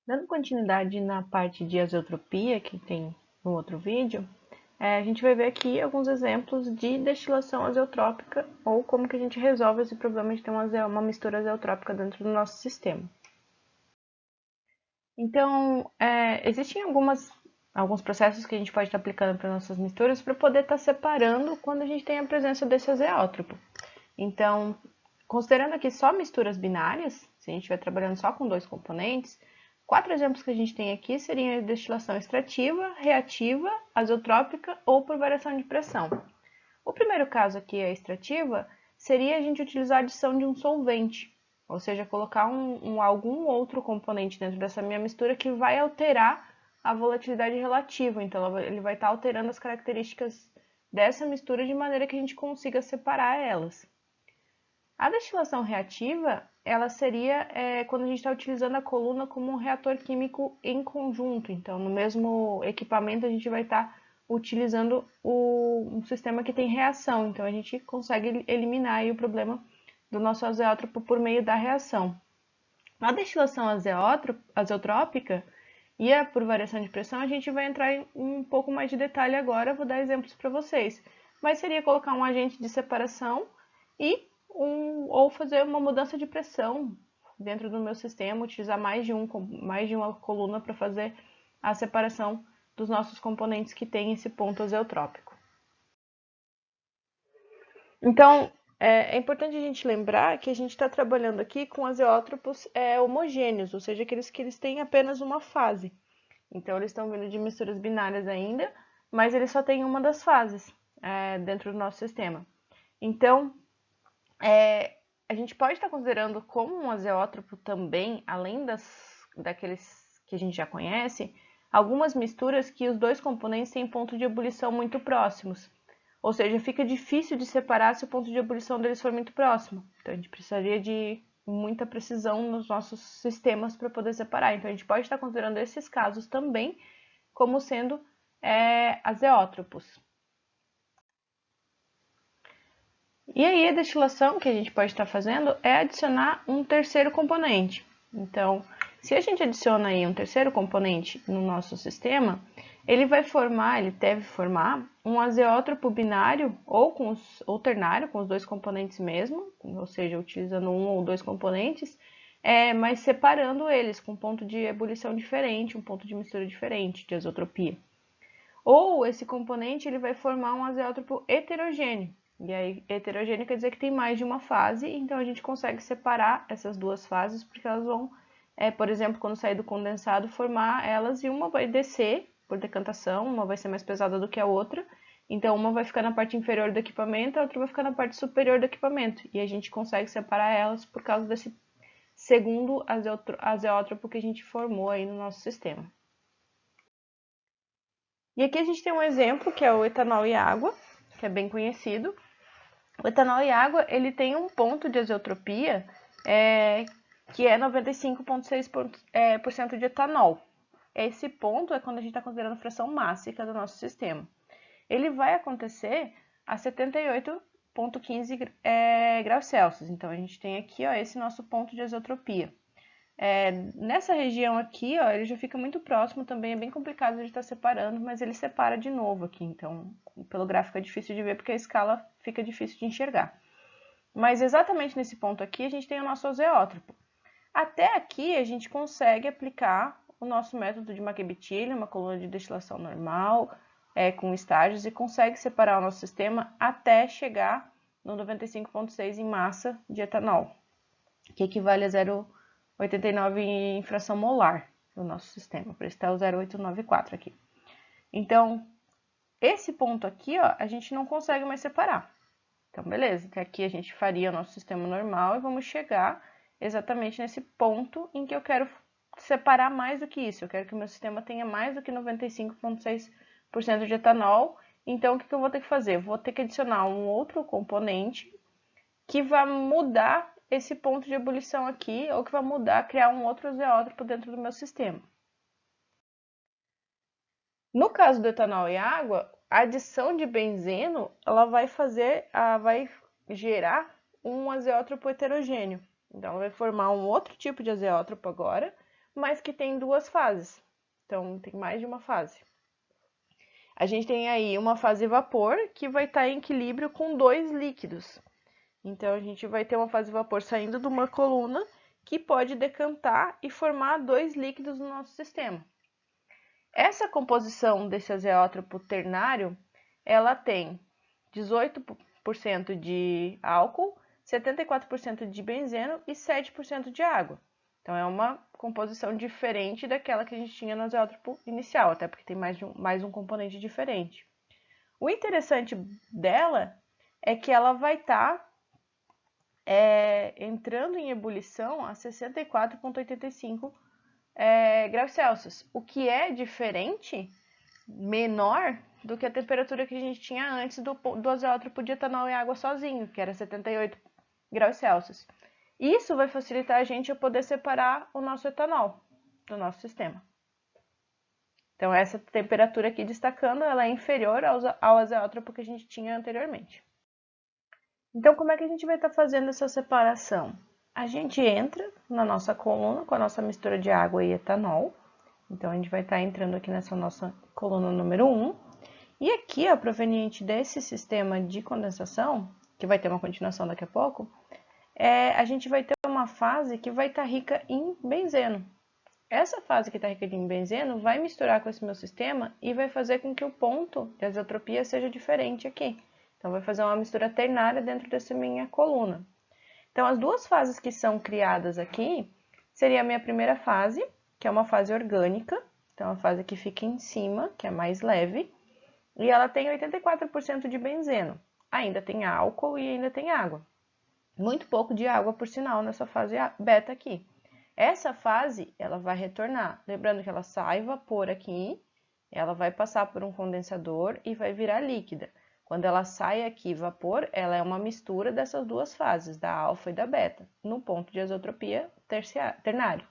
Dando continuidade na parte de azeotropia que tem no outro vídeo, a gente vai ver aqui alguns exemplos de destilação azeotrópica ou como que a gente resolve esse problema de ter uma mistura azeotrópica dentro do nosso sistema. Então, existem alguns processos que a gente pode estar aplicando para nossas misturas para poder estar separando quando a gente tem a presença desse azeótropo. Então, considerando aqui só misturas binárias, se a gente estiver trabalhando só com dois componentes, 4 exemplos que a gente tem aqui seriam a destilação extrativa, reativa, azotrópica ou por variação de pressão. O primeiro caso aqui, a extrativa, seria a gente utilizar a adição de um solvente, ou seja, colocar algum outro componente dentro dessa minha mistura que vai alterar a volatilidade relativa. Então, ele vai estar alterando as características dessa mistura de maneira que a gente consiga separar elas. A destilação reativa, ela seria quando a gente está utilizando a coluna como um reator químico em conjunto. Então, no mesmo equipamento, a gente vai estar utilizando um sistema que tem reação. Então, a gente consegue eliminar aí o problema do nosso azeótropo por meio da reação. Na destilação azeotrópica e por variação de pressão, a gente vai entrar em um pouco mais de detalhe agora, vou dar exemplos para vocês. Mas seria colocar um agente de separação ou fazer uma mudança de pressão dentro do meu sistema, utilizar mais de uma coluna para fazer a separação dos nossos componentes que têm esse ponto azeotrópico. Então, é importante a gente lembrar que a gente está trabalhando aqui com azeótropos homogêneos, ou seja, aqueles que eles têm apenas uma fase. Então, eles estão vindo de misturas binárias ainda, mas eles só têm uma das fases dentro do nosso sistema. Então, a gente pode estar considerando como um azeótropo também, além daqueles que a gente já conhece, algumas misturas que os dois componentes têm ponto de ebulição muito próximos. Ou seja, fica difícil de separar se o ponto de ebulição deles for muito próximo. Então, a gente precisaria de muita precisão nos nossos sistemas para poder separar. Então, a gente pode estar considerando esses casos também como sendo azeótropos. E aí, a destilação que a gente pode estar fazendo é adicionar um terceiro componente. Então, se a gente adiciona aí um terceiro componente no nosso sistema, ele deve formar um azeótropo binário ou ternário, com os dois componentes mesmo, ou seja, utilizando um ou dois componentes, mas separando eles com um ponto de ebulição diferente, um ponto de mistura diferente, de azotropia. Ou esse componente ele vai formar um azeótropo heterogêneo. E aí, heterogêneo quer dizer que tem mais de uma fase, então a gente consegue separar essas duas fases, porque elas vão, por exemplo, quando sair do condensado, formar elas e uma vai descer por decantação, uma vai ser mais pesada do que a outra, então uma vai ficar na parte inferior do equipamento, a outra vai ficar na parte superior do equipamento, e a gente consegue separar elas por causa desse segundo azeótropo que a gente formou aí no nosso sistema. E aqui a gente tem um exemplo, que é o etanol e água, que é bem conhecido. O etanol e água, ele tem um ponto de azeotropia que é 95,6% de etanol. Esse ponto é quando a gente está considerando a fração mássica do nosso sistema. Ele vai acontecer a 78,15 graus Celsius. Então, a gente tem aqui esse nosso ponto de azeotropia. Nessa região aqui, ele já fica muito próximo, também é bem complicado de estar separando, mas ele separa de novo aqui, então pelo gráfico é difícil de ver porque a escala fica difícil de enxergar. Mas exatamente nesse ponto aqui a gente tem o nosso azeótropo. Até aqui a gente consegue aplicar o nosso método de McBeal, uma coluna de destilação normal, com estágios, e consegue separar o nosso sistema até chegar no 95,6 em massa de etanol, que equivale a 0,89 em fração molar do nosso sistema, por isso está o 0,894 aqui. Então, esse ponto aqui, a gente não consegue mais separar. Então, beleza, até aqui a gente faria o nosso sistema normal e vamos chegar exatamente nesse ponto em que eu quero separar mais do que isso. Eu quero que o meu sistema tenha mais do que 95,6% de etanol. Então, o que eu vou ter que fazer? Vou ter que adicionar um outro componente que vai mudar esse ponto de ebulição aqui, ou que vai mudar, criar um outro azeótropo dentro do meu sistema. No caso do etanol e água, a adição de benzeno, ela vai gerar um azeótropo heterogêneo. Então, ela vai formar um outro tipo de azeótropo agora, mas que tem duas fases. Então, tem mais de uma fase. A gente tem aí uma fase vapor, que vai estar em equilíbrio com dois líquidos. Então, a gente vai ter uma fase vapor saindo de uma coluna, que pode decantar e formar dois líquidos no nosso sistema. Essa composição desse azeótropo ternário, ela tem 18% de álcool, 74% de benzeno e 7% de água. Então, é uma composição diferente daquela que a gente tinha no azeótropo inicial, até porque tem mais um componente diferente. O interessante dela é que ela vai estar entrando em ebulição a 64,85 graus Celsius, o que é diferente, menor, do que a temperatura que a gente tinha antes do azeótropo de etanol e água sozinho, que era 78 graus Celsius. Isso vai facilitar a gente a poder separar o nosso etanol do nosso sistema. Então, essa temperatura aqui destacando, ela é inferior ao azeótropo que a gente tinha anteriormente. Então, como é que a gente vai estar fazendo essa separação? A gente entra na nossa coluna com a nossa mistura de água e etanol. Então, a gente vai estar entrando aqui nessa nossa coluna número 1. E aqui, ó, proveniente desse sistema de condensação, que vai ter uma continuação daqui a pouco, a gente vai ter uma fase que vai estar rica em benzeno. Essa fase que está rica em benzeno vai misturar com esse meu sistema e vai fazer com que o ponto de azotropia seja diferente aqui. Então, vai fazer uma mistura ternária dentro dessa minha coluna. Então, as duas fases que são criadas aqui, seria a minha primeira fase, que é uma fase orgânica, então a fase que fica em cima, que é mais leve, e ela tem 84% de benzeno. Ainda tem álcool e ainda tem água. Muito pouco de água, por sinal, nessa fase beta aqui. Essa fase, ela vai retornar. Lembrando que ela sai vapor aqui, ela vai passar por um condensador e vai virar líquida. Quando ela sai aqui vapor, ela é uma mistura dessas duas fases, da alfa e da beta, no ponto de azotropia ternário.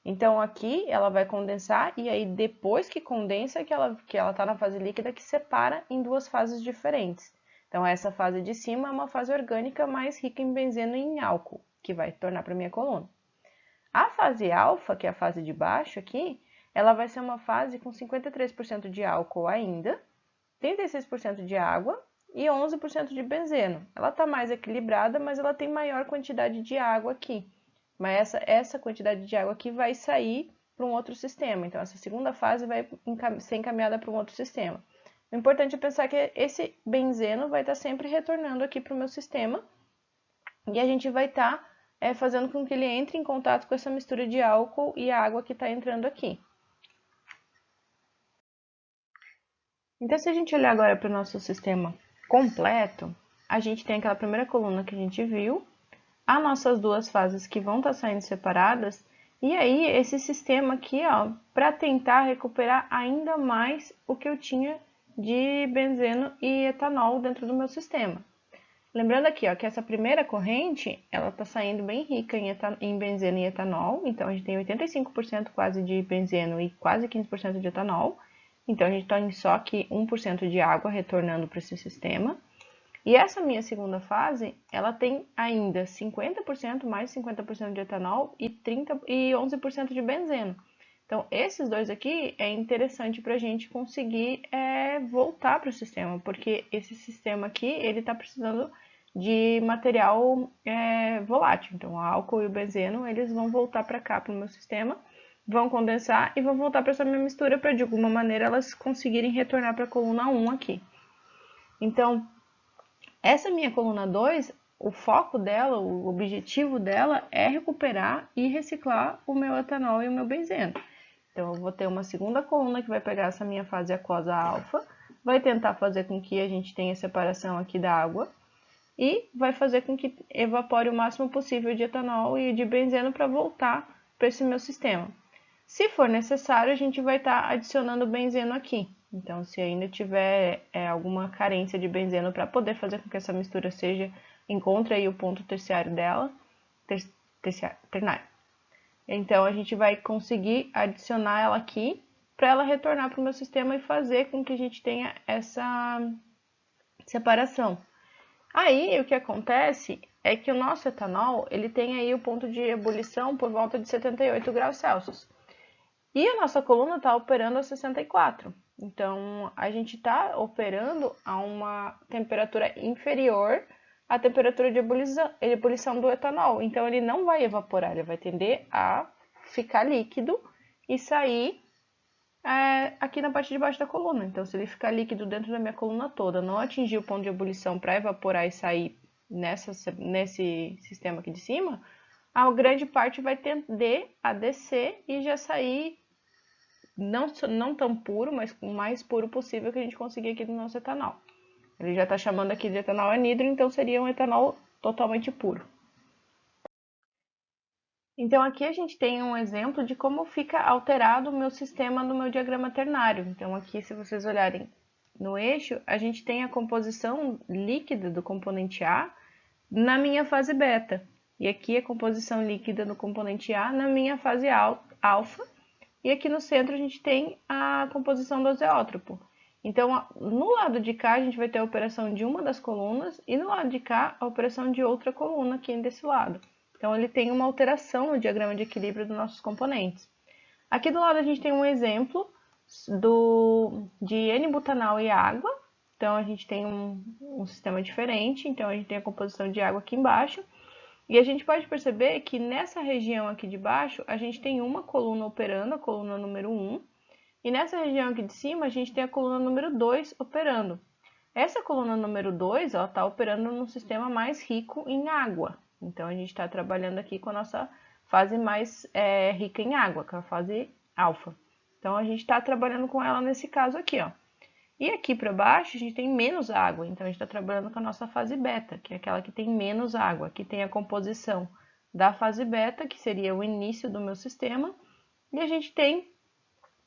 Então, aqui ela vai condensar e aí depois que condensa que ela está na fase líquida que separa em duas fases diferentes. Então, essa fase de cima é uma fase orgânica mais rica em benzeno e em álcool, que vai tornar para a minha coluna. A fase alfa, que é a fase de baixo aqui, ela vai ser uma fase com 53% de álcool ainda, 36% de água e 11% de benzeno. Ela está mais equilibrada, mas ela tem maior quantidade de água aqui. Mas essa quantidade de água aqui vai sair para um outro sistema. Então, essa segunda fase vai ser encaminhada para um outro sistema. O importante é pensar que esse benzeno vai estar sempre retornando aqui para o meu sistema. E a gente vai estar fazendo com que ele entre em contato com essa mistura de álcool e água que está entrando aqui. Então, se a gente olhar agora para o nosso sistema completo, a gente tem aquela primeira coluna que a gente viu, as nossas duas fases que vão estar saindo separadas, e aí esse sistema aqui, ó, para tentar recuperar ainda mais o que eu tinha de benzeno e etanol dentro do meu sistema. Lembrando aqui, ó, que essa primeira corrente, ela está saindo bem rica em benzeno e etanol, então a gente tem 85% quase de benzeno e quase 15% de etanol. Então, a gente tem só aqui 1% de água retornando para esse sistema. E essa minha segunda fase, ela tem ainda 50%, mais 50% de etanol e 11% de benzeno. Então, esses dois aqui é interessante para a gente conseguir voltar para o sistema, porque esse sistema aqui, ele está precisando de material volátil. Então, o álcool e o benzeno, eles vão voltar para cá, para o meu sistema, vão condensar e vão voltar para essa minha mistura para, de alguma maneira, elas conseguirem retornar para a coluna 1 aqui. Então, essa minha coluna 2, o foco dela, o objetivo dela é recuperar e reciclar o meu etanol e o meu benzeno. Então, eu vou ter uma segunda coluna que vai pegar essa minha fase aquosa alfa, vai tentar fazer com que a gente tenha separação aqui da água e vai fazer com que evapore o máximo possível de etanol e de benzeno para voltar para esse meu sistema. Se for necessário, a gente vai estar adicionando benzeno aqui. Então, se ainda tiver alguma carência de benzeno para poder fazer com que essa mistura encontre aí o ponto terciário dela, ternário. Então, a gente vai conseguir adicionar ela aqui para ela retornar para o meu sistema e fazer com que a gente tenha essa separação. Aí, o que acontece é que o nosso etanol, ele tem aí o ponto de ebulição por volta de 78 graus Celsius. E a nossa coluna está operando a 64. Então, a gente está operando a uma temperatura inferior à temperatura de ebulição do etanol. Então, ele não vai evaporar, ele vai tender a ficar líquido e sair aqui na parte de baixo da coluna. Então, se ele ficar líquido dentro da minha coluna toda, não atingir o ponto de ebulição para evaporar e sair nesse sistema aqui de cima, a grande parte vai tender a descer e já sair não tão puro, mas o mais puro possível que a gente conseguir aqui do nosso etanol. Ele já está chamando aqui de etanol anidro, então seria um etanol totalmente puro. Então aqui a gente tem um exemplo de como fica alterado o meu sistema no meu diagrama ternário. Então aqui, se vocês olharem no eixo, a gente tem a composição líquida do componente A na minha fase beta. E aqui a composição líquida do componente A na minha fase alfa. E aqui no centro a gente tem a composição do azeótropo. Então, no lado de cá a gente vai ter a operação de uma das colunas e no lado de cá a operação de outra coluna aqui desse lado. Então, ele tem uma alteração no diagrama de equilíbrio dos nossos componentes. Aqui do lado a gente tem um exemplo de N-butanal e água. Então, a gente tem um sistema diferente. Então, a gente tem a composição de água aqui embaixo. E a gente pode perceber que nessa região aqui de baixo, a gente tem uma coluna operando, a coluna número 1. E nessa região aqui de cima, a gente tem a coluna número 2 operando. Essa coluna número 2, ela está operando num sistema mais rico em água. Então, a gente está trabalhando aqui com a nossa fase mais rica em água, que é a fase alfa. Então, a gente está trabalhando com ela nesse caso aqui, ó. E aqui para baixo a gente tem menos água, então a gente está trabalhando com a nossa fase beta, que é aquela que tem menos água. Aqui tem a composição da fase beta, que seria o início do meu sistema. E a gente tem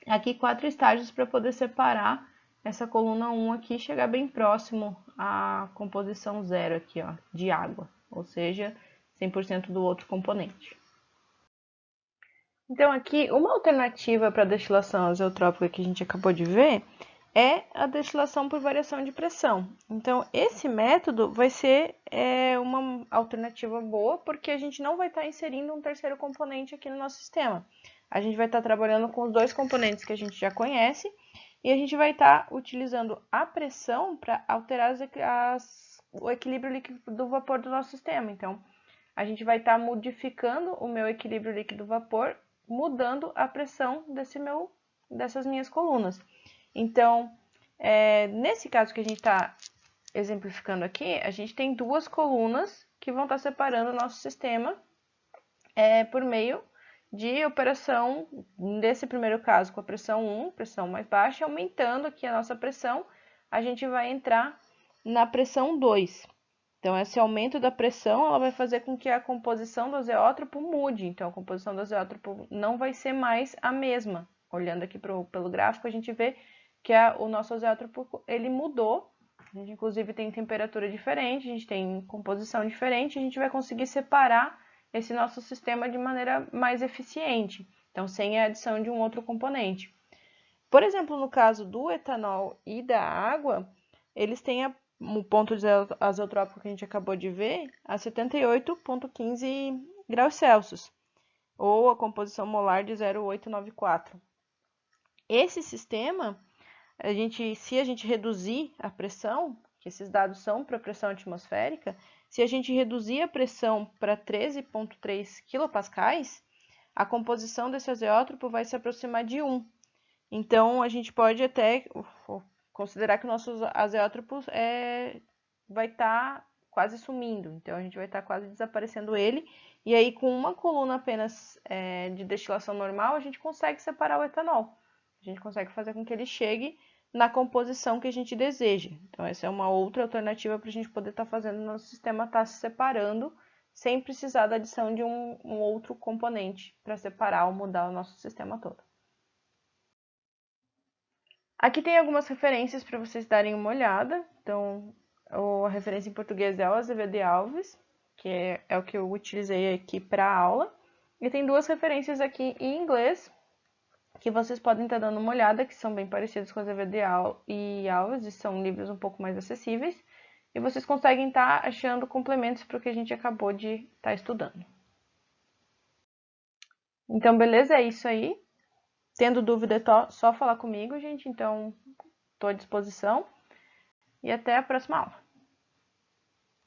aqui 4 estágios para poder separar essa coluna 1 aqui e chegar bem próximo à composição 0 aqui, ó, de água, ou seja, 100% do outro componente. Então aqui, uma alternativa para a destilação azeotrópica que a gente acabou de ver é a destilação por variação de pressão. Então, esse método vai ser uma alternativa boa, porque a gente não vai estar inserindo um terceiro componente aqui no nosso sistema. A gente vai estar trabalhando com os dois componentes que a gente já conhece, e a gente vai estar utilizando a pressão para alterar o equilíbrio líquido do vapor do nosso sistema. Então, a gente vai estar modificando o meu equilíbrio líquido-vapor, mudando a pressão dessas minhas colunas. Então, nesse caso que a gente está exemplificando aqui, a gente tem duas colunas que vão estar separando o nosso sistema por meio de operação, nesse primeiro caso com a pressão 1, pressão mais baixa, aumentando aqui a nossa pressão, a gente vai entrar na pressão 2. Então, esse aumento da pressão ela vai fazer com que a composição do azeótropo mude. Então, a composição do azeótropo não vai ser mais a mesma. Olhando aqui pelo gráfico, a gente vê que o nosso azeótropo ele mudou. A gente, inclusive, tem temperatura diferente, a gente tem composição diferente, a gente vai conseguir separar esse nosso sistema de maneira mais eficiente. Então, sem a adição de um outro componente. Por exemplo, no caso do etanol e da água, eles têm o ponto azeotrópico que a gente acabou de ver a 78,15 graus Celsius, ou a composição molar de 0,894. Esse sistema, se a gente reduzir a pressão, que esses dados são para a pressão atmosférica, se a gente reduzir a pressão para 13,3 kPa, a composição desse azeótropo vai se aproximar de 1. Então, a gente pode até considerar que o nosso azeótropo vai estar quase sumindo. Então, a gente vai estar quase desaparecendo ele. E aí, com uma coluna apenas de destilação normal, a gente consegue separar o etanol. A gente consegue fazer com que ele chegue na composição que a gente deseja. Então, essa é uma outra alternativa para a gente poder estar fazendo o nosso sistema estar se separando sem precisar da adição de um outro componente para separar ou mudar o nosso sistema todo. Aqui tem algumas referências para vocês darem uma olhada. Então, a referência em português é o Azevedo e Alves, que é o que eu utilizei aqui para a aula. E tem duas referências aqui em inglês, que vocês podem estar dando uma olhada, que são bem parecidos com Azevedo e Alves, e são livros um pouco mais acessíveis. E vocês conseguem estar achando complementos para o que a gente acabou de estar estudando. Então, beleza? É isso aí. Tendo dúvida é só falar comigo, gente. Então, estou à disposição. E até a próxima aula.